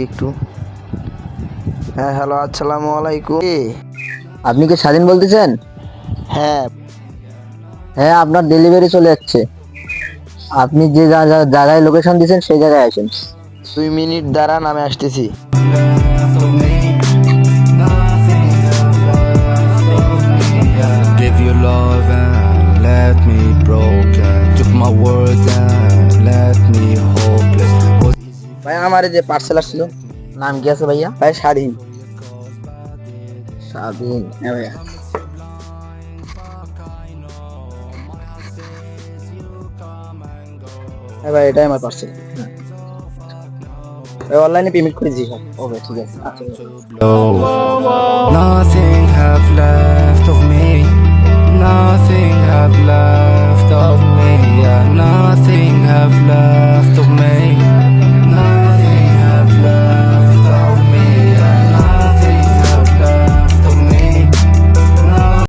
একটু। হ্যাঁ হ্যালো, আসসালামু আলাইকুম। আপনি কি স্বাধীন বলতেছেন? হ্যাঁ। হ্যাঁ, আপনার ডেলিভারি চলে যাচ্ছে। আপনি যে জায়গায় লোকেশন দিয়েছেন সেই জায়গায় আসেন। 2 মিনিট দাঁড়ান, আমি আসতেছি। Give you love and left me broken. Took my words and left me hopeless. ভাই আমার এই যে পার্সেল আসছিল, নাম কি আছে ভাইয়া? ভাই স্বাধীন। স্বাধীন, হ্যাঁ ভাইয়া। হ্যাঁ ভাই, এটাই আমার পার্সেল। অনলাইনে পেমেন্ট করে দিয়েছি। ওকে, ঠিক আছে। আচ্ছা Nothing have left of me. Nothing have left.